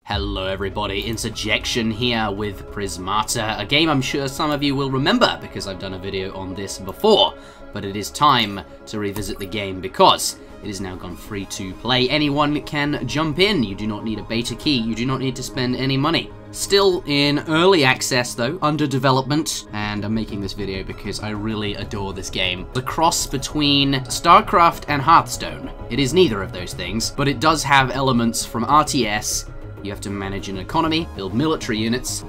Hello everybody, Interjection here with Prismata, a game I'm sure some of you will remember because I've done a video on this before, but it is time to revisit the game because it has now gone free to play. Anyone can jump in, you do not need a beta key, you do not need to spend any money. Still in early access though, under development, and I'm making this video because I really adore this game. The cross between Starcraft and Hearthstone. It is neither of those things, but it does have elements from RTS. You have to manage an economy, build military units,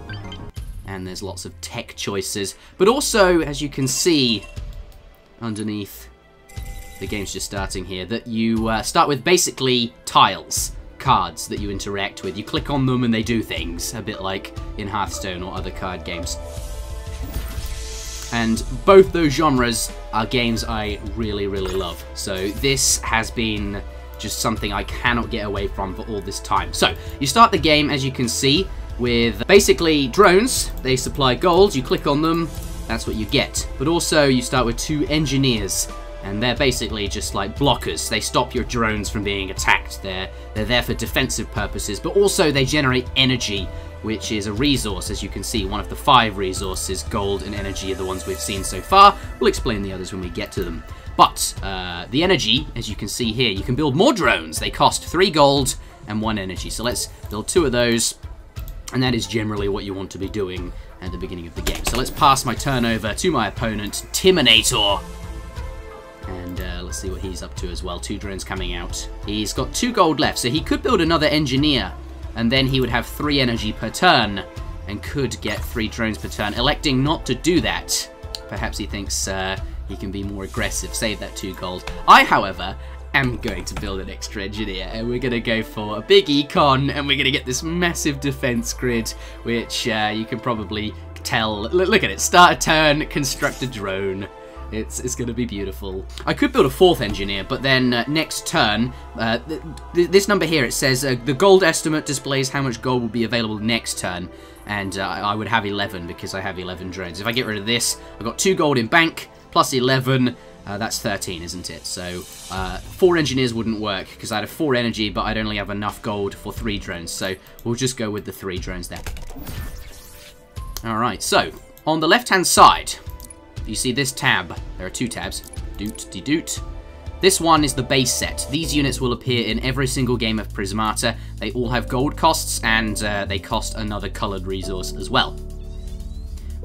and there's lots of tech choices. But also, as you can see underneath, the game's just starting here, that you start with basically tiles, cards that you interact with. You click on them and they do things, a bit like in Hearthstone or other card games. And both those genres are games I really, really love. So this has been just something I cannot get away from for all this time. So, you start the game, as you can see, with basically drones. They supply gold, you click on them, that's what you get. But also, you start with 2 engineers, and they're basically just like blockers. They stop your drones from being attacked. They're there for defensive purposes, but also they generate energy, which is a resource. As you can see, one of the 5 resources, gold and energy, are the ones we've seen so far. We'll explain the others when we get to them. But the energy, as you can see here, you can build more drones. They cost 3 gold and 1 energy. So let's build 2 of those, and that is generally what you want to be doing at the beginning of the game. So let's pass my turn over to my opponent, Timinator. And let's see what he's up to as well. 2 drones coming out. He's got 2 gold left, so he could build another engineer, and then he would have 3 energy per turn, and could get 3 drones per turn. Electing not to do that. Perhaps he thinks he can be more aggressive, save that 2 gold. I, however, am going to build an extra engineer, and we're going to go for a big econ, and we're going to get this massive defense grid, which you can probably tell. Look at it, start a turn, construct a drone. It's going to be beautiful. I could build a 4th engineer, but then next turn, this number here, it says the gold estimate displays how much gold will be available next turn, and I would have 11 because I have 11 drones. If I get rid of this, I've got 2 gold in bank, plus 11, that's 13, isn't it? So 4 engineers wouldn't work because I'd have 4 energy, but I'd only have enough gold for 3 drones. So we'll just go with the 3 drones there. Alright, so on the left-hand side, you see this tab. There are 2 tabs. Doot-de-doot. This one is the base set. These units will appear in every single game of Prismata. They all have gold costs, and they cost another coloured resource as well.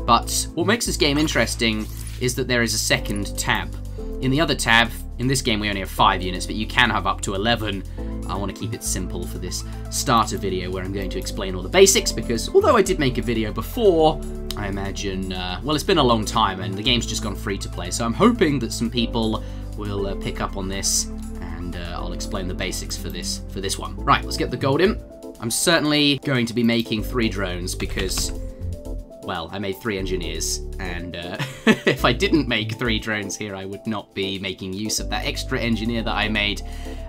But what makes this game interesting is that there is a second tab. In the other tab, in this game we only have 5 units, but you can have up to 11. I want to keep it simple for this starter video where I'm going to explain all the basics, because although I did make a video before, I imagine, well, it's been a long time and the game's just gone free to play, so I'm hoping that some people will pick up on this, and I'll explain the basics for this one. Right, let's get the gold in. I'm certainly going to be making 3 drones because, well, I made 3 engineers, and if I didn't make 3 drones here, I would not be making use of that extra engineer that I made,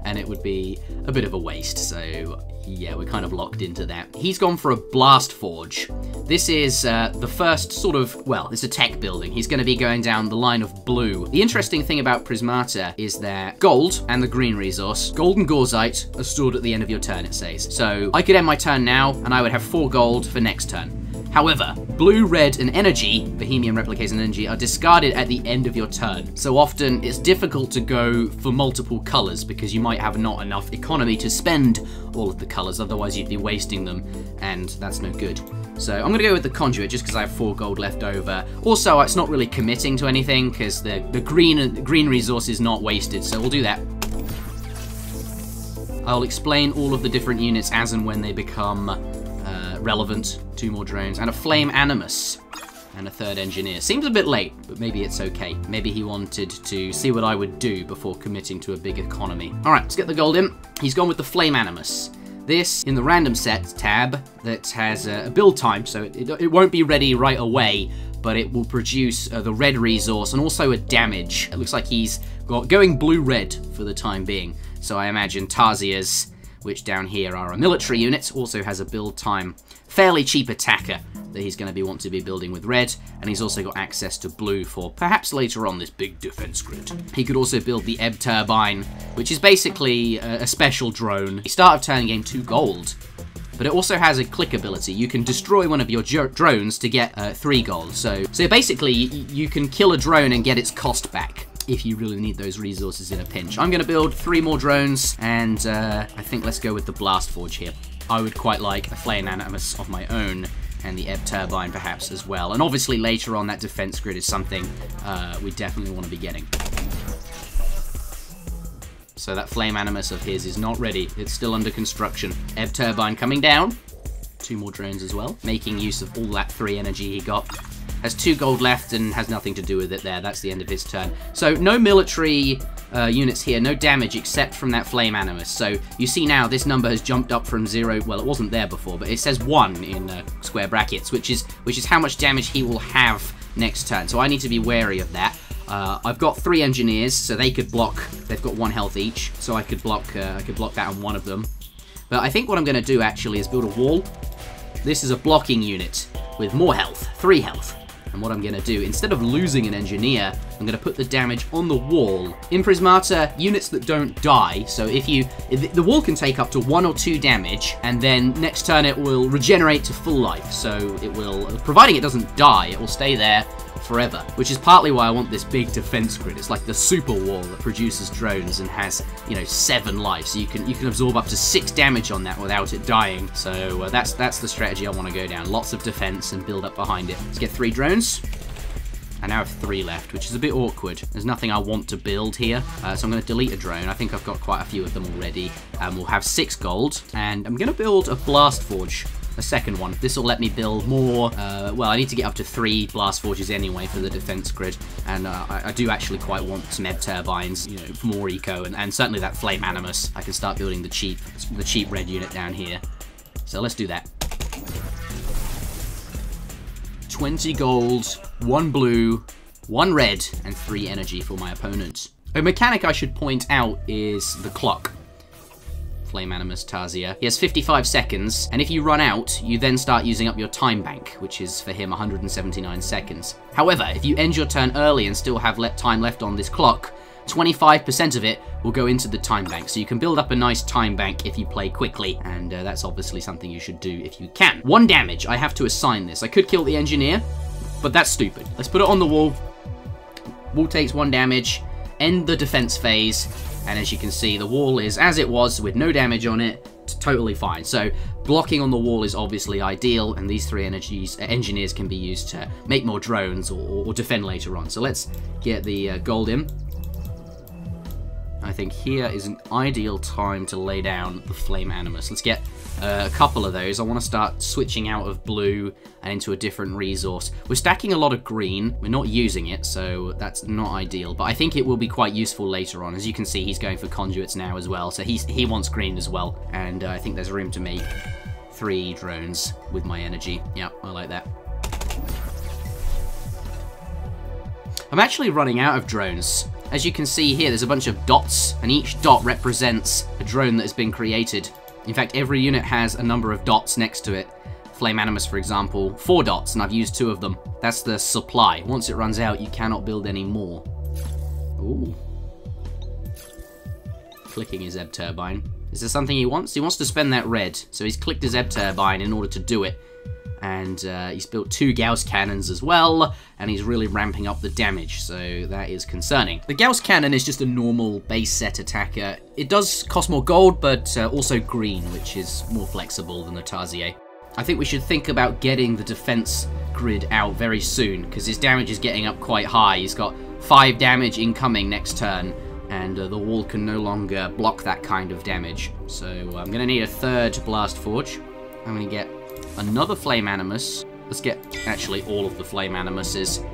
and it would be a bit of a waste, so yeah, we're kind of locked into that. He's gone for a blast forge. This is the first sort of, well, it's a tech building. He's going to be going down the line of blue. The interesting thing about Prismata is that gold and the green resource, gold and gorzite, are stored at the end of your turn, it says. So I could end my turn now, and I would have 4 gold for next turn. However, blue, red, and energy, Bohemian replicates and energy, are discarded at the end of your turn. So often, it's difficult to go for multiple colours because you might have not enough economy to spend all of the colours, otherwise you'd be wasting them, and that's no good. So I'm going to go with the conduit just because I have 4 gold left over. Also, it's not really committing to anything because the green resource is not wasted, so we'll do that. I'll explain all of the different units as and when they become relevant. 2 more drones, and a flame animus, and a 3rd engineer. Seems a bit late, but maybe it's okay. Maybe he wanted to see what I would do before committing to a big economy. Alright, let's get the gold in. He's gone with the flame animus. This, in the random set tab, that has a build time, so it won't be ready right away, but it will produce the red resource and also a damage. It looks like he's going blue-red for the time being. So I imagine Tarsiers, which down here are a military unit, also has a build time. Fairly cheap attacker that he's going to want to be building with red, and he's also got access to blue for perhaps later on this big defense grid. He could also build the Ebb Turbine, which is basically a special drone. Start of turn game 2 gold, but it also has a click ability. You can destroy one of your drones to get 3 gold. So basically, you can kill a drone and get its cost back if you really need those resources in a pinch. I'm going to build 3 more drones, and I think let's go with the Blast Forge here. I would quite like a Flame Animus of my own, and the Ebb Turbine perhaps as well. And obviously later on, that defense grid is something we definitely want to be getting. So that Flame Animus of his is not ready. It's still under construction. Ebb Turbine coming down. 2 more drones as well. Making use of all that 3 energy he got. Has 2 gold left and has nothing to do with it there. That's the end of his turn. So no military units here. No damage except from that Flame Animus. So you see now this number has jumped up from 0. Well, it wasn't there before, but it says 1 in square brackets, which is how much damage he will have next turn. So I need to be wary of that. I've got 3 engineers, so they could block. They've got 1 health each, so I could block that on one of them. But I think what I'm going to do actually is build a wall. This is a blocking unit with more health, 3 health. And what I'm going to do, instead of losing an engineer, I'm going to put the damage on the wall. In Prismata, units that don't die, so if the wall can take up to 1 or 2 damage, and then next turn it will regenerate to full life. So it will, providing it doesn't die, it will stay there forever, which is partly why I want this big defense grid. It's like the super wall that produces drones and has, you know, 7 lives. So you can absorb up to 6 damage on that without it dying. So that's the strategy I want to go down. Lots of defense and build up behind it. Let's get 3 drones. I now have 3 left, which is a bit awkward. There's nothing I want to build here, so I'm going to delete a drone. I think I've got quite a few of them already. We'll have 6 gold, and I'm going to build a Blast Forge. A second one. This will let me build more. Well, I need to get up to 3 Blast Forges anyway for the defense grid, and I do actually quite want some Ebb Turbines, you know, for more eco, and certainly that Flame Animus. I can start building the cheap red unit down here. So let's do that. 20 gold, 1 blue, 1 red, and 3 energy for my opponent. A mechanic I should point out is the clock. Flame Animus Tarzia. He has 55 seconds, and if you run out, you then start using up your time bank, which is for him 179 seconds. However, if you end your turn early and still have time left on this clock, 25% of it will go into the time bank, so you can build up a nice time bank if you play quickly, and that's obviously something you should do if you can. 1 damage, I have to assign this. I could kill the engineer, but that's stupid. Let's put it on the wall. Wall takes 1 damage, end the defense phase, and as you can see, the wall is as it was with no damage on it, totally fine. So blocking on the wall is obviously ideal, and these 3 engineers can be used to make more drones or defend later on. So let's get the gold in. I think here is an ideal time to lay down the Flame Animus. Let's get a couple of those. I want to start switching out of blue and into a different resource. We're stacking a lot of green. We're not using it, so that's not ideal. But I think it will be quite useful later on. As you can see, he's going for conduits now as well. So he wants green as well. And I think there's room to make 3 drones with my energy. Yeah, I like that. I'm actually running out of drones. As you can see here, there's a bunch of dots, and each dot represents a drone that has been created. In fact, every unit has a number of dots next to it. Flame Animus, for example, 4 dots, and I've used 2 of them. That's the supply. Once it runs out, you cannot build any more. Ooh. Clicking his Ebb Turbine. Is there something he wants? He wants to spend that red, so he's clicked his Ebb Turbine in order to do it. And he's built 2 Gauss cannons as well, and he's really ramping up the damage, so that is concerning. The Gauss cannon is just a normal base set attacker. It does cost more gold, but also green, which is more flexible than the Tarzier. I think we should think about getting the defense grid out very soon, because his damage is getting up quite high. He's got 5 damage incoming next turn, and the wall can no longer block that kind of damage. So I'm going to need a 3rd Blast Forge. I'm going to get another Flame Animus. Let's get actually all of the Flame Animuses.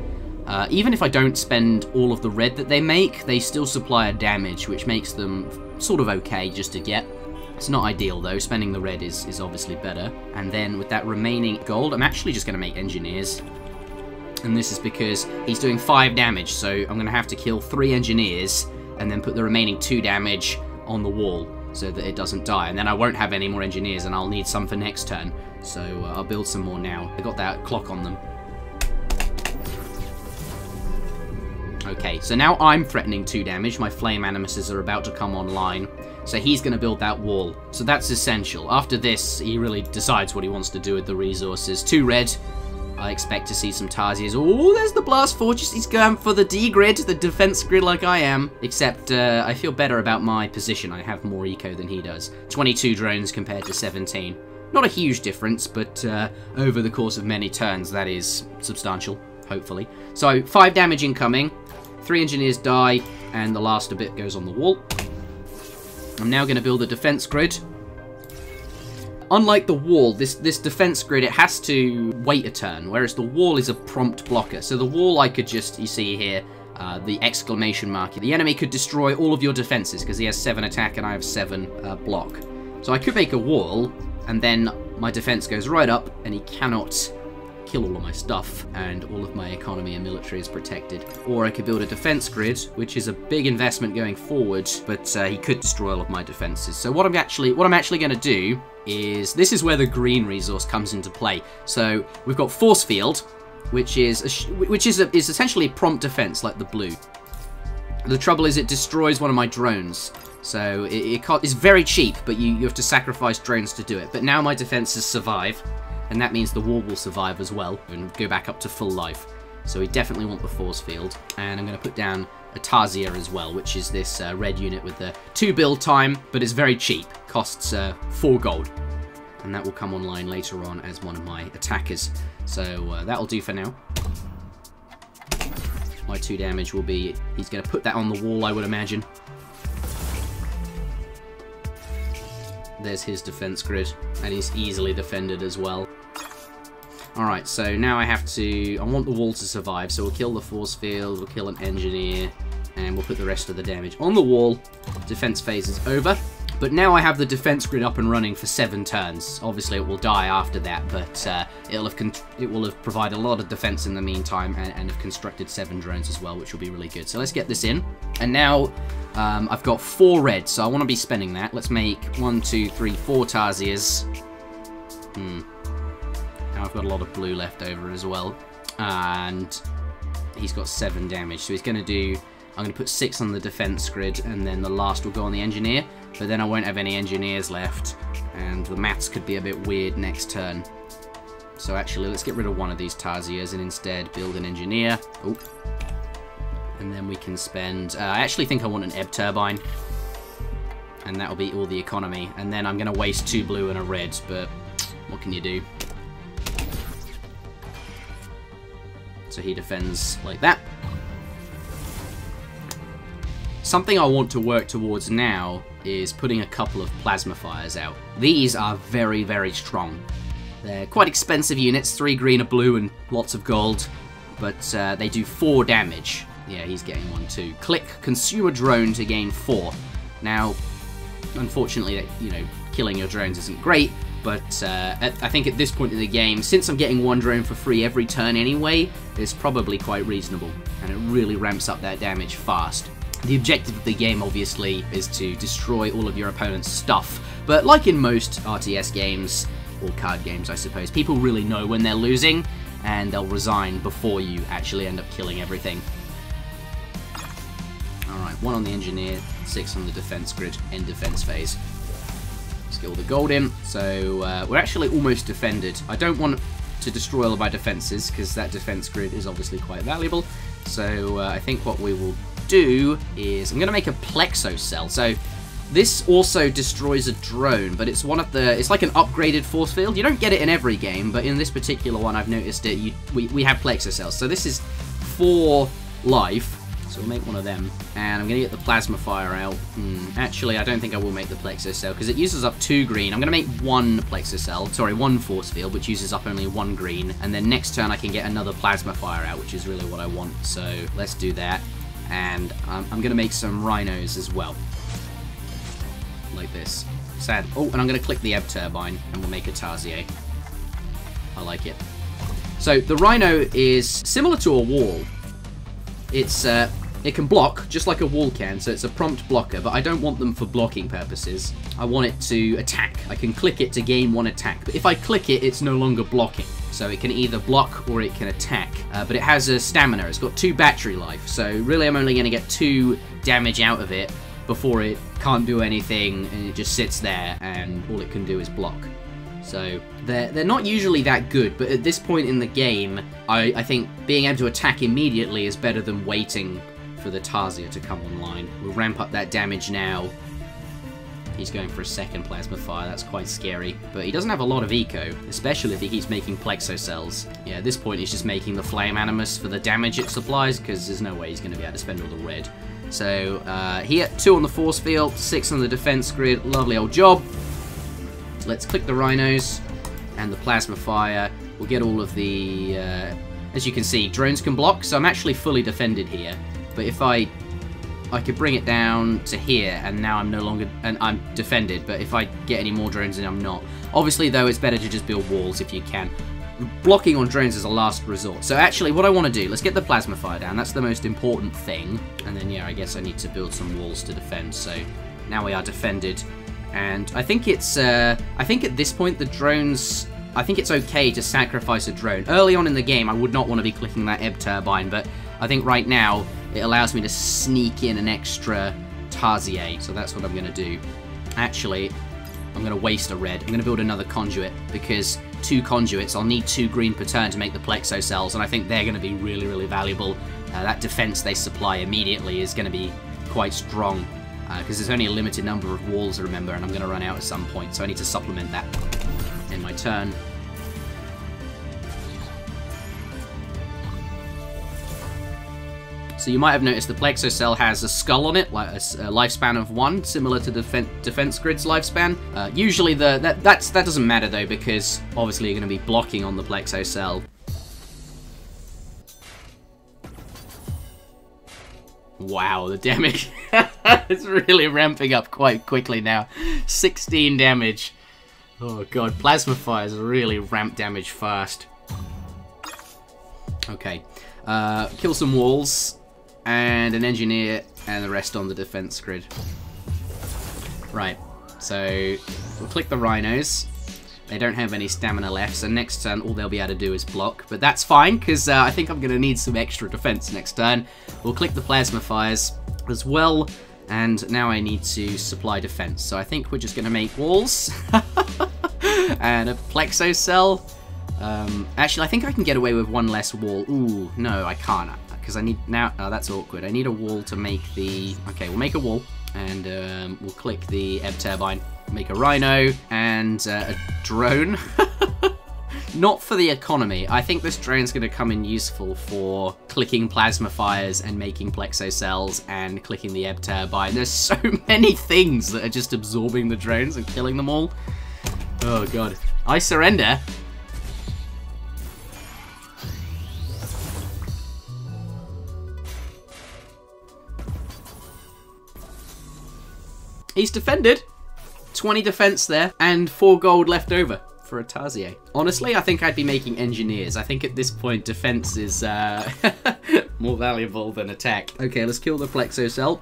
Even if I don't spend all of the red that they make, they still supply a damage, which makes them sort of okay just to get. It's not ideal though, spending the red is obviously better. And then with that remaining gold, I'm actually just going to make engineers. And this is because he's doing 5 damage, so I'm going to have to kill 3 engineers and then put the remaining 2 damage on the wall so that it doesn't die. And then I won't have any more engineers, and I'll need some for next turn. So I'll build some more now. I got that clock on them. Okay, so now I'm threatening 2 damage. My Flame Animuses are about to come online. So he's going to build that wall. So that's essential. After this, he really decides what he wants to do with the resources. 2 red. I expect to see some Tarsiers. Oh, there's the Blast Fortress. He's going for the D grid, the defense grid like I am. Except I feel better about my position. I have more eco than he does. 22 drones compared to 17. Not a huge difference, but over the course of many turns, that is substantial, hopefully. So 5 damage incoming. 3 engineers die, and the last bit goes on the wall. I'm now going to build a defense grid. Unlike the wall, this defense grid, it has to wait a turn, whereas the wall is a prompt blocker. So the wall, I could just, you see here, the exclamation mark. The enemy could destroy all of your defenses, because he has 7 attack and I have 7 block. So I could make a wall, and then my defense goes right up, and he cannot kill all of my stuff, and all of my economy and military is protected. Or I could build a defense grid, which is a big investment going forward, but he could destroy all of my defenses. So what I'm actually going to do is, this is where the green resource comes into play. So we've got force field, which is essentially prompt defense, like the blue. The trouble is it destroys one of my drones. So it's very cheap, but you have to sacrifice drones to do it. But now my defenses survive, and that means the wall will survive as well and go back up to full life. So we definitely want the force field. And I'm going to put down a Tarsier as well, which is this red unit with the 2 build time, but it's very cheap. Costs 4 gold. And that will come online later on as one of my attackers. So that'll do for now. My 2 damage will be, he's going to put that on the wall, I would imagine. There's his defense grid, and he's easily defended as well. Alright, so now I want the wall to survive, so we'll kill the force field, we'll kill an engineer, and we'll put the rest of the damage on the wall. Defense phase is over, but now I have the defense grid up and running for 7 turns. Obviously it will die after that, but it will have provided a lot of defense in the meantime, and have constructed 7 drones as well, which will be really good. So let's get this in, and now I've got 4 red, so I want to be spending that. Let's make 1, 2, 3, 4 Tarsiers. Now I've got a lot of blue left over as well, and he's got 7 damage, so he's going to do, I'm going to put 6 on the defense grid, and then the last will go on the engineer, but then I won't have any engineers left, and the maths could be a bit weird next turn. So actually, let's get rid of one of these Tarsiers and instead build an engineer. Oh. And then we can spend, I actually think I want an ebb turbine, and that'll be all the economy, and then I'm going to waste 2 blue and a red, but what can you do? So he defends like that. Something I want to work towards now is putting a couple of plasma fires out. These are very, very strong. They're quite expensive units, 3 green, a blue, and lots of gold, but they do 4 damage. Yeah, he's getting 1 too. Click consume a drone to gain 4. Now, unfortunately, you know, killing your drones isn't great, but I think at this point in the game, since I'm getting 1 drone for free every turn anyway, it's probably quite reasonable, and it really ramps up that damage fast. The objective of the game, obviously, is to destroy all of your opponent's stuff, but like in most RTS games, or card games I suppose, people really know when they're losing, and they'll resign before you actually end up killing everything. Alright, 1 on the engineer, 6 on the defense grid, end defense phase. Let's get all the gold in. So we're actually almost defended. I don't want to destroy all of my defenses, because that defense grid is obviously quite valuable. So I think what we will do is, I'm going to make a plexo cell. So this also destroys a drone, but it's one of the, it's like an upgraded force field. You don't get it in every game, but in this particular one I've noticed it, we have plexo cells. So this is 4 life, so we'll make 1 of them, and I'm going to get the plasma fire out. Actually, I don't think I will make the plexo cell, because it uses up 2 green. I'm going to make 1 plexo cell, sorry, 1 force field, which uses up only 1 green, and then next turn I can get another plasma fire out, which is really what I want, so let's do that. And I'm going to make some rhinos as well, like this. Sad. Oh, and I'm going to click the ebb turbine, and we'll make a Tarsier. I like it. So the rhino is similar to a wall. It's it can block just like a wall can, so it's a prompt blocker, but I don't want them for blocking purposes. I want it to attack. I can click it to gain 1 attack, but if I click it, it's no longer blocking. So it can either block or it can attack, but it has a stamina. It's got 2 battery life, so really I'm only going to get 2 damage out of it, before it can't do anything and it just sits there and all it can do is block. So they're not usually that good, but at this point in the game, I think being able to attack immediately is better than waiting for the Tarsier to come online. We'll ramp up that damage now. He's going for a second plasma fire, that's quite scary. But he doesn't have a lot of eco, especially if he keeps making plexo cells. Yeah, at this point he's just making the flame animus for the damage it supplies, because there's no way he's going to be able to spend all the red. So here, 2 on the force field, 6 on the defense grid, lovely old job. So let's click the rhinos and the plasma fire. We'll get all of the, as you can see, drones can block, so I'm actually fully defended here. But if I could bring it down to here, and now I'm no longer, and I'm defended, but if I get any more drones in, I'm not. Obviously, though, it's better to just build walls if you can. Blocking on drones is a last resort. So actually, what I want to do, let's get the plasma fire down. That's the most important thing. And then, yeah, I guess I need to build some walls to defend. So now we are defended. And I think it's, I think at this point, the drones, I think it's okay to sacrifice a drone. Early on in the game, I would not want to be clicking that ebb turbine, but I think right now, it allows me to sneak in an extra Tarsier, so that's what I'm going to do. Actually, I'm going to waste a red. I'm going to build another conduit, because 2 conduits, I'll need 2 green per turn to make the plexo cells, and I think they're going to be really, really valuable. That defense they supply immediately is going to be quite strong, because there's only a limited number of walls, remember, and I'm going to run out at some point, so I need to supplement that in my turn. So you might have noticed the plexo cell has a skull on it, like a lifespan of 1, similar to defense grid's lifespan. Usually that doesn't matter though, because obviously you're going to be blocking on the plexo cell. Wow, the damage. It's really ramping up quite quickly now. 16 damage. Oh god, plasma fires really ramp damage fast. Okay, kill some walls. And an engineer, and the rest on the defense grid. Right, so we'll click the rhinos. They don't have any stamina left, so next turn all they'll be able to do is block. But that's fine, because I think I'm going to need some extra defense next turn. We'll click the plasma fires as well, and now I need to supply defense. So I think we're just going to make walls. And a plexo cell. Actually, I think I can get away with 1 less wall. Ooh, no, I can't. Because I need now. Oh, that's awkward. I need a wall to make the. Okay, we'll make a wall, and we'll click the ebb turbine, make a rhino and a drone. Not for the economy. I think this drone's going to come in useful for clicking plasma fires and making plexo cells and clicking the ebb turbine. There's so many things that are just absorbing the drones and killing them all. Oh god, I surrender. He's defended. 20 defense there, and 4 gold left over for a Tarsier. Honestly, I think I'd be making engineers. I think at this point, defense is more valuable than attack. Okay, let's kill the plexo cell.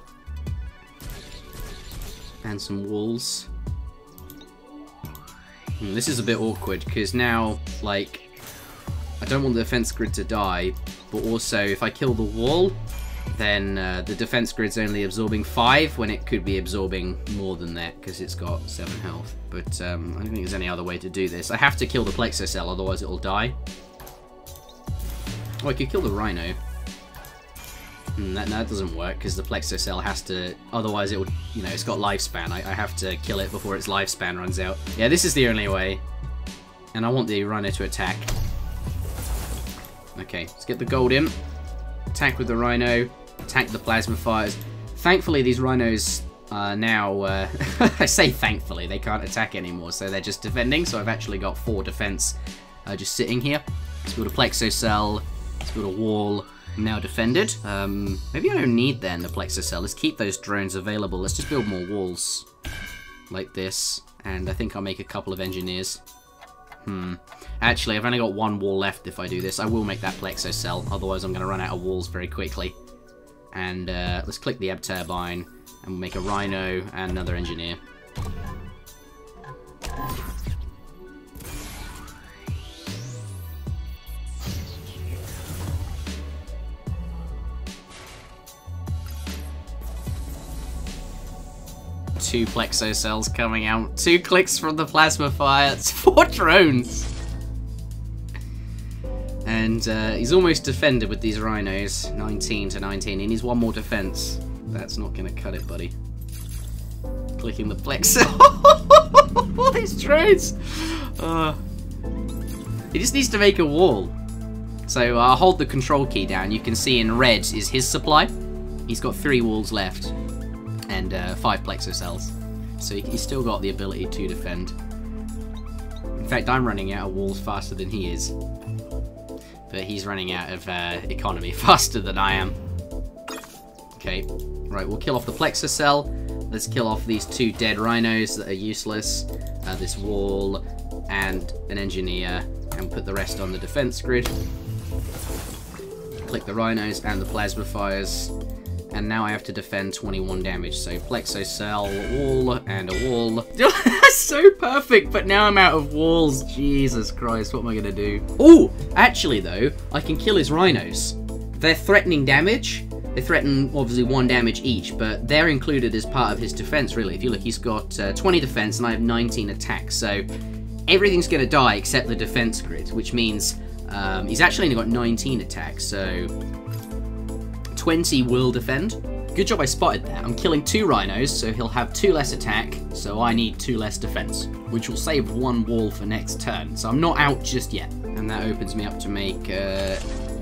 And some walls. This is a bit awkward, because now, like, I don't want the defense grid to die, but also if I kill the wall, then the defense grid's only absorbing 5 when it could be absorbing more than that because it's got 7 health. But I don't think there's any other way to do this. I have to kill the plexo cell, otherwise it'll die. Oh, I could kill the rhino. That doesn't work because the plexo cell has to, otherwise it would, you know, it's got lifespan. I have to kill it before its lifespan runs out. Yeah, this is the only way. And I want the rhino to attack. Okay, let's get the gold in. Attack with the rhino. Attack the plasma fires. Thankfully, these rhinos are now... I say thankfully, they can't attack anymore, so they're just defending. So I've actually got 4 defense just sitting here. Let's build a plexo cell. Let's build a wall. I'm now defended. Maybe I don't need then the plexo cell. Let's keep those drones available. Let's just build more walls like this. And I think I'll make a couple of engineers. Actually, I've only got 1 wall left if I do this. I will make that plexo cell, otherwise I'm going to run out of walls very quickly. And let's click the ebb turbine, and we'll make a rhino and another engineer. 2 plexo cells coming out. 2 clicks from the plasma fire. It's 4 drones. And he's almost defended with these rhinos. 19 to 19. He needs 1 more defense. That's not going to cut it, buddy. Clicking the plexo. All these drones. He just needs to make a wall. So I'll hold the control key down. You can see in red is his supply. He's got 3 walls left and 5 plexo cells. So he's still got the ability to defend. In fact, I'm running out of walls faster than he is. But he's running out of economy faster than I am. Okay, right, we'll kill off the plexo cell. Let's kill off these 2 dead rhinos that are useless. This wall and an engineer. And put the rest on the defense grid. Click the rhinos and the plasma fires. And now I have to defend 21 damage. So plexo cell, wall, and a wall. That's so perfect, but now I'm out of walls. Jesus Christ, what am I gonna do? Oh, actually though, I can kill his rhinos. They're threatening damage. They threaten obviously 1 damage each, but they're included as part of his defense really. If you look, he's got 20 defense and I have 19 attack. So everything's gonna die except the defense grid, which means he's actually only got 19 attacks. So 20 will defend. Good job I spotted that. I'm killing 2 rhinos, so he'll have 2 less attack, so I need 2 less defense, which will save 1 wall for next turn. So I'm not out just yet. And that opens me up to make a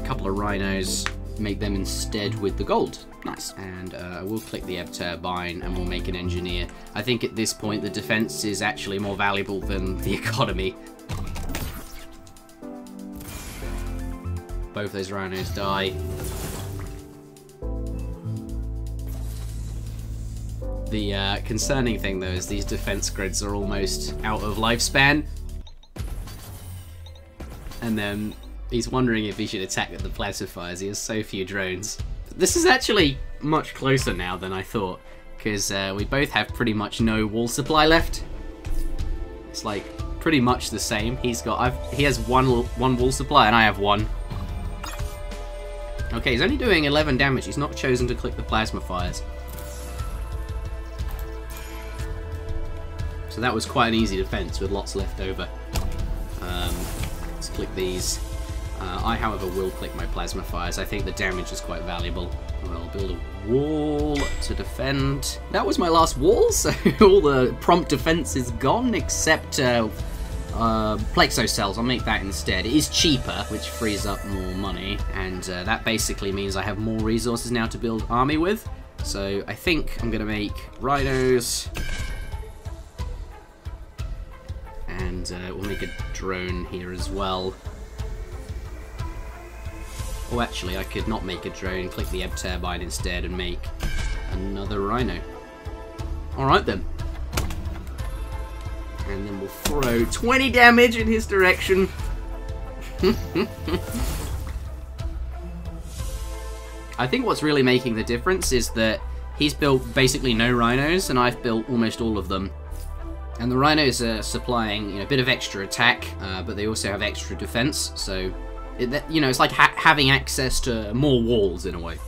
couple of rhinos, make them instead with the gold. Nice. And we'll click the ebb turbine and we'll make an engineer. I think at this point the defense is actually more valuable than the economy. Both those rhinos die. The concerning thing though is these defense grids are almost out of lifespan. And then he's wondering if he should attack at the plasma fires. He has so few drones. This is actually much closer now than I thought, because we both have pretty much no wall supply left. It's like pretty much the same. He has one wall supply and I have 1. Okay, he's only doing 11 damage. He's not chosen to click the plasma fires. So that was quite an easy defense with lots left over. Let's click these. I, however, will click my plasma fires. I think the damage is quite valuable. I'll build a wall to defend. That was my last wall, so all the prompt defense is gone, except plexo cells. I'll make that instead. It is cheaper, which frees up more money, and that basically means I have more resources now to build army with. So I think I'm going to make rhinos. And we'll make a drone here as well. Oh, actually, I could not make a drone. Click the ebb turbine instead and make another rhino. Alright then. And then we'll throw 20 damage in his direction. I think what's really making the difference is that he's built basically no rhinos and I've built almost all of them. And the rhinos are supplying, a bit of extra attack, but they also have extra defense. So, it's like having access to more walls in a way.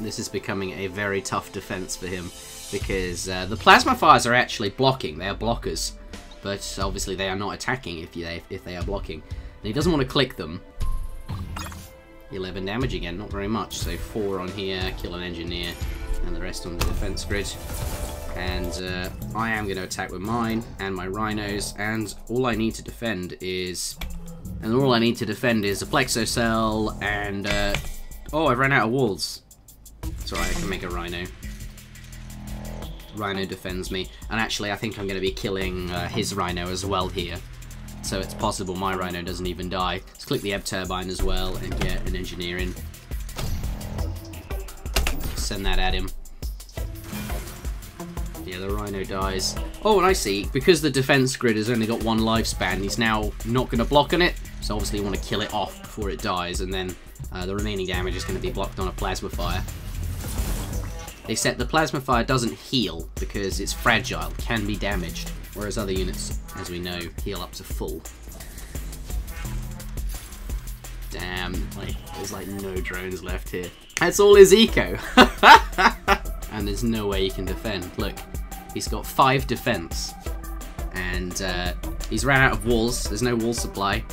This is becoming a very tough defense for him because the plasma fires are actually blocking. They are blockers. But obviously they are not attacking if they are blocking. And he doesn't want to click them. 11 damage again, not very much. So 4 on here, kill an engineer, and the rest on the defense grid. And I am going to attack with mine and my rhinos, and all I need to defend is a plexo cell and oh, I've run out of walls. It's alright, I can make a rhino. Rhino defends me, and actually I think I'm going to be killing his rhino as well here, so it's possible my rhino doesn't even die. Let's click the ebb turbine as well and get an engineer in. Send that at him. Yeah, the rhino dies. Oh, and I see, because the defense grid has only got 1 lifespan, he's now not going to block on it, so obviously you want to kill it off before it dies, and then the remaining damage is going to be blocked on a plasma fire. Except the plasma fire doesn't heal because it's fragile, can be damaged. Whereas other units, as we know, heal up to full. Damn, like, there's like no drones left here. That's all his eco. And there's no way he can defend. Look, he's got 5 defense. And he's ran out of walls. There's no wall supply.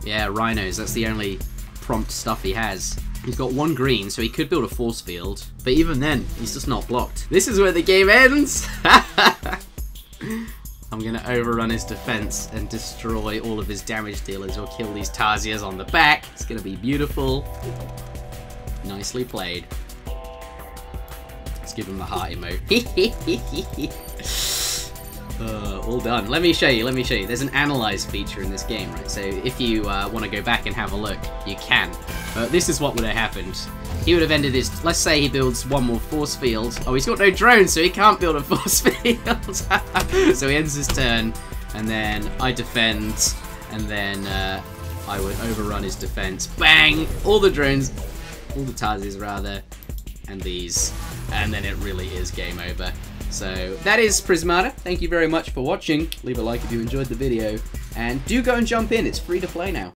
Yeah, rhinos, that's the only prompt stuff he has. He's got 1 green, so he could build a force field. But even then, he's just not blocked. This is where the game ends! I'm gonna overrun his defense and destroy all of his damage dealers or kill these Tarsiers on the back. It's gonna be beautiful. Nicely played. Let's give him the heart emote. All done. Let me show you, There's an analyze feature in this game, right? So if you want to go back and have a look, you can. But this is what would have happened. He would have ended his, let's say he builds 1 more force field. Oh, he's got no drones, so he can't build a force field. So he ends his turn, and then I defend, and then I would overrun his defense. Bang! All the drones, all the Tarsiers rather, and these. And then it really is game over. So that is Prismata. Thank you very much for watching. Leave a like if you enjoyed the video. And do go and jump in. It's free to play now.